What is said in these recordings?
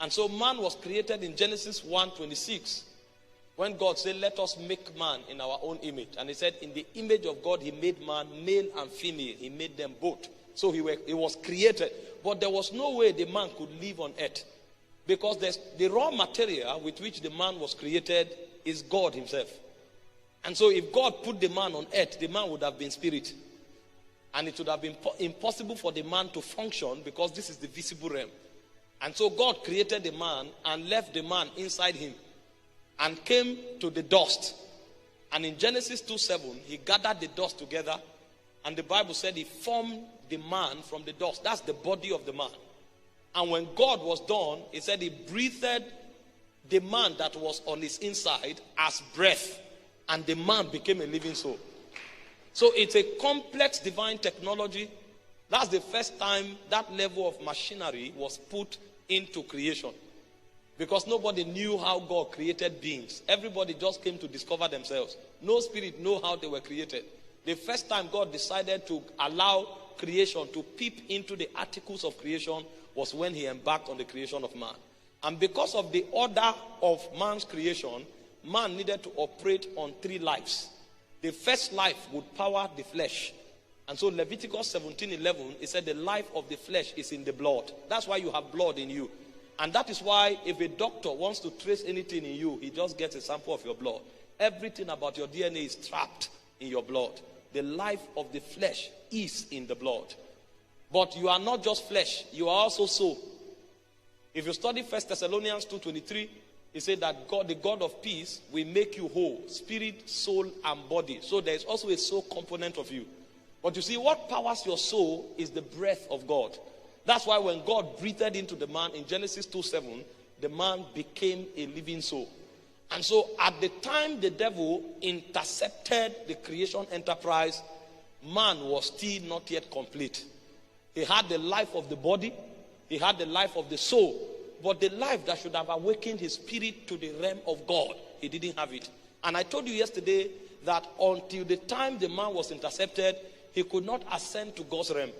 And so man was created in Genesis 1:26. When God said, let us make man in our own image. And he said, in the image of God, he made man, male and female. He made them both. So he was created. But there was no way the man could live on earth. Because the raw material with which the man was created is God himself. And so if God put the man on earth, the man would have been spirit. And it would have been impossible for the man to function because this is the visible realm. And so God created the man and left the man inside him and came to the dust. And in Genesis 2:7, he gathered the dust together. And the Bible said he formed the man from the dust. That's the body of the man. And when God was done, he said he breathed the man that was on his inside as breath. And the man became a living soul. So it's a complex divine technology. That's the first time that level of machinery was put into creation. Because nobody knew how God created beings. Everybody just came to discover themselves. No spirit knew how they were created. The first time God decided to allow creation to peep into the articles of creation was when he embarked on the creation of man. And because of the order of man's creation, man needed to operate on 3 lives. The first life would power the flesh. And so Leviticus 17:11, it said the life of the flesh is in the blood. That's why you have blood in you. And that is why if a doctor wants to trace anything in you, he just gets a sample of your blood. Everything about your DNA is trapped in your blood. The life of the flesh is in the blood. But you are not just flesh, you are also soul. If you study 1 Thessalonians 2:23, it said that God, the God of peace, will make you whole, spirit, soul, and body. So there is also a soul component of you. But you see, what powers your soul is the breath of God. That's why when God breathed into the man in Genesis 2:7, the man became a living soul. And so at the time the devil intercepted the creation enterprise, man was still not yet complete. He had the life of the body, he had the life of the soul, but the life that should have awakened his spirit to the realm of God, he didn't have it. And I told you yesterday that until the time the man was intercepted, he could not ascend to God's realm.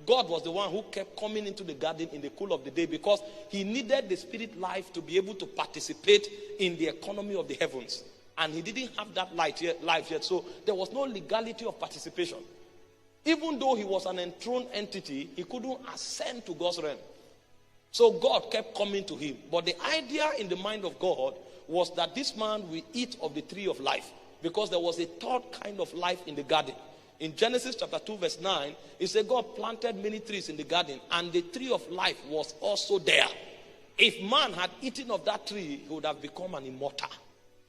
God was the one who kept coming into the garden in the cool of the day because he needed the spirit life to be able to participate in the economy of the heavens. And he didn't have that life yet. So there was no legality of participation. Even though he was an enthroned entity, he couldn't ascend to God's realm. So God kept coming to him. But the idea in the mind of God was that this man will eat of the tree of life because there was a third kind of life in the garden. In Genesis chapter 2 verse 9, it said God planted many trees in the garden and the tree of life was also there. If man had eaten of that tree, he would have become an immortal.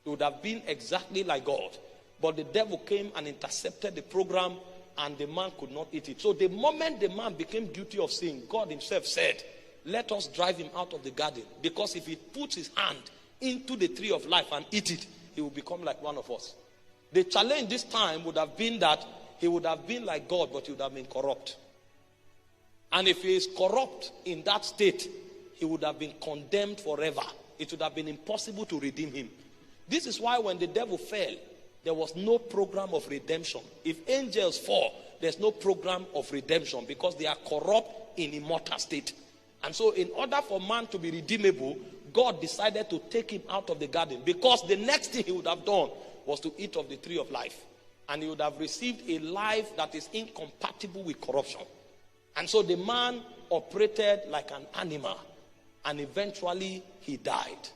He would have been exactly like God. But the devil came and intercepted the program and the man could not eat it. So the moment the man became guilty of sin, God himself said, let us drive him out of the garden. Because if he puts his hand into the tree of life and eat it, he will become like one of us. The challenge this time would have been that he would have been like God, but he would have been corrupt. And if he is corrupt in that state, he would have been condemned forever. It would have been impossible to redeem him. This is why when the devil fell, there was no program of redemption. If angels fall, there's no program of redemption because they are corrupt in immortal state. And so in order for man to be redeemable, God decided to take him out of the garden because the next thing he would have done was to eat of the tree of life. And he would have received a life that is incompatible with corruption. And so the man operated like an animal. And eventually he died.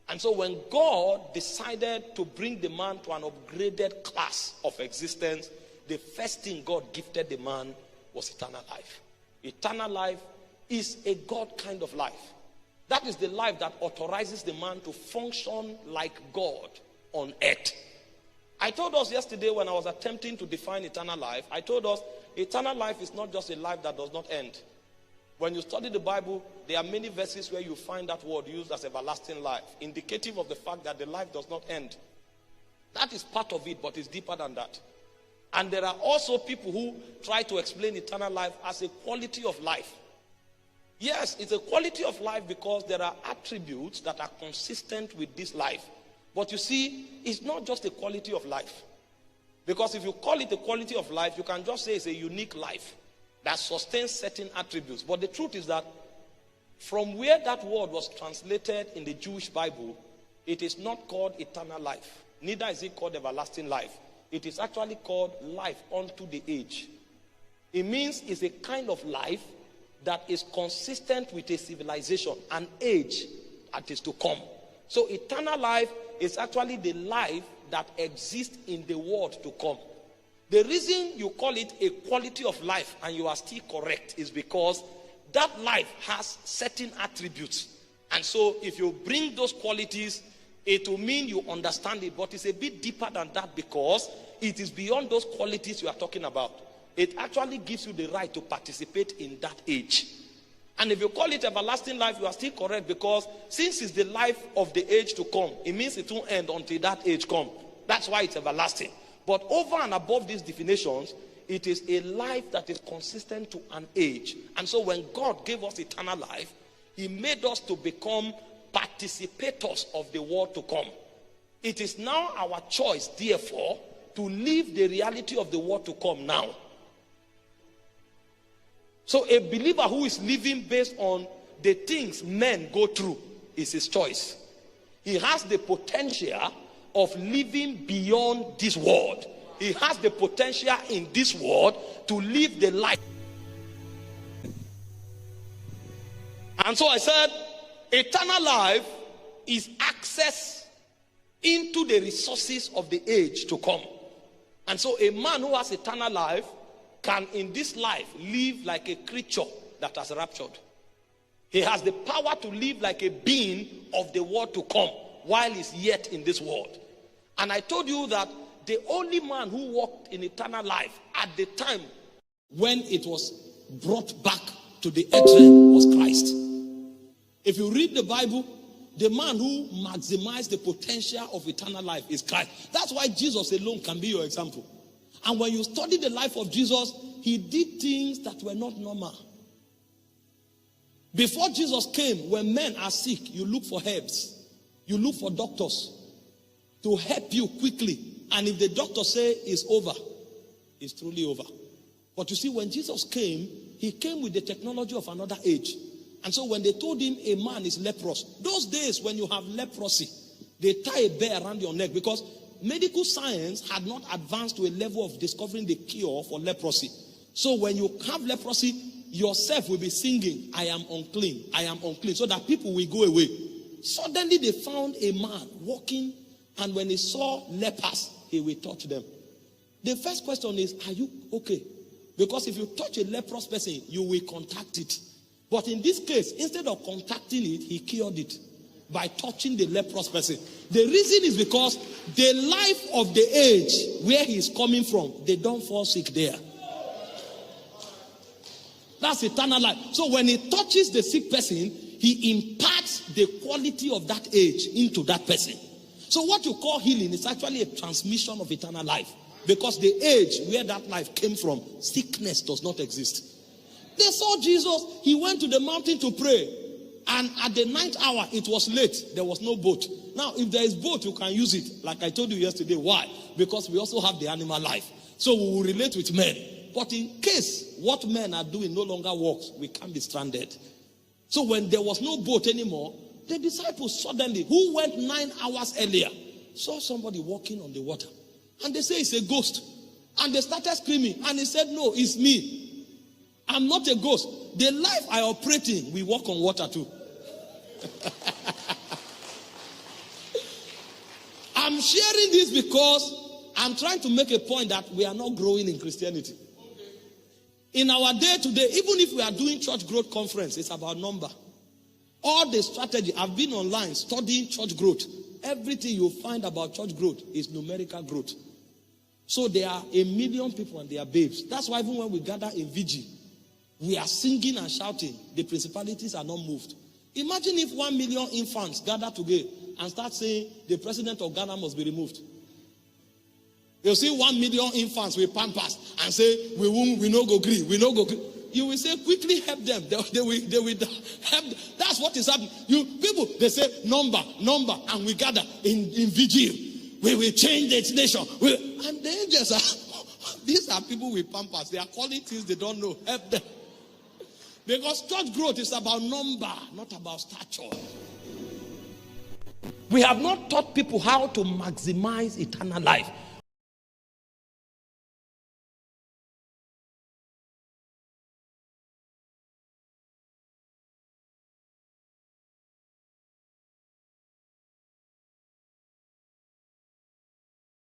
And so when God decided to bring the man to an upgraded class of existence, the first thing God gifted the man was eternal life. Eternal life is a God kind of life. That is the life that authorizes the man to function like God on earth. I told us yesterday when I was attempting to define eternal life, I told us eternal life is not just a life that does not end. When you study the Bible, there are many verses where you find that word used as everlasting life, indicative of the fact that the life does not end. That is part of it, but it's deeper than that. And there are also people who try to explain eternal life as a quality of life. Yes, it's a quality of life because there are attributes that are consistent with this life. But you see, it's not just a quality of life. Because if you call it a quality of life, you can just say it's a unique life that sustains certain attributes. But the truth is that From where that word was translated in the Jewish Bible, it is not called eternal life. Neither is it called everlasting life. It is actually called life unto the age. It means it's a kind of life that is consistent with a civilization, an age that is to come. So eternal life is actually the life that exists in the world to come. The reason you call it a quality of life and you are still correct is because that life has certain attributes. And so if you bring those qualities, it will mean you understand it. But it's a bit deeper than that because it is beyond those qualities you are talking about. It actually gives you the right to participate in that age. And if you call it everlasting life, you are still correct because since it's the life of the age to come, it means it won't end until that age comes. That's why it's everlasting. But over and above these definitions, it is a life that is consistent to an age. And so when God gave us eternal life, he made us to become participators of the world to come. It is now our choice, therefore, to live the reality of the world to come now. So a believer who is living based on the things men go through is his choice. He has the potential of living beyond this world. He has the potential in this world to live the life. And so I said, eternal life is access into the resources of the age to come. And so a man who has eternal life can in this life live like a creature that has raptured. He has the power to live like a being of the world to come while he's yet in this world. And I told you that the only man who walked in eternal life at the time when it was brought back to the earth realm was Christ. If you read the Bible, the man who maximized the potential of eternal life is Christ. That's why Jesus alone can be your example. And when you study the life of Jesus, he did things that were not normal. Before Jesus came, when men are sick, you look for herbs. You look for doctors to help you quickly. And if the doctor say it's over, it's truly over. But you see, when Jesus came, he came with the technology of another age. And so when they told him a man is leprous, those days when you have leprosy, they tie a bear around your neck because medical science had not advanced to a level of discovering the cure for leprosy. So when you have leprosy, yourself will be singing, I am unclean, I am unclean, so that people will go away. Suddenly they found a man walking, and when he saw lepers, he will touch them. The first question is, are you okay? Because if you touch a leprous person, you will contact it. But in this case, instead of contacting it, he cured it by touching the leprous person. The reason is because the life of the age where he is coming from, they don't fall sick there. That's eternal life. So when he touches the sick person, he imparts the quality of that age into that person. So what you call healing is actually a transmission of eternal life. Because the age where that life came from, sickness does not exist. They saw Jesus, he went to the mountain to pray. And at the 9th hour, it was late. There was no boat. Now, if there is boat, you can use it. Like I told you yesterday. Why? Because we also have the animal life. So we will relate with men. But in case what men are doing no longer works, we can't be stranded. So when there was no boat anymore, the disciples suddenly, who went 9 hours earlier, saw somebody walking on the water. And they say it's a ghost. And they started screaming. And he said, no, it's me. I'm not a ghost. The life I operate in, we walk on water too. I'm sharing this because I'm trying to make a point that we are not growing in Christianity. In our day today, even if we are doing church growth conference, it's about number. All the strategy, I've been online studying church growth. Everything you find about church growth is numerical growth. So there are 1 million people and they are babes. That's why even when we gather in VG, we are singing and shouting. The principalities are not moved. Imagine if 1 million infants gather together and start saying the president of Ghana must be removed. You'll see 1 million infants with pampers and say, we no go agree, we no go agree. You will say, quickly help them. They will help them. That's what is happening. You people, they say number, and we gather in vigil. We will change this nation. And the angels are, these are people with pampers. They are calling things they don't know. Help them. Because church growth is about number, not about stature. We have not taught people how to maximize eternal life.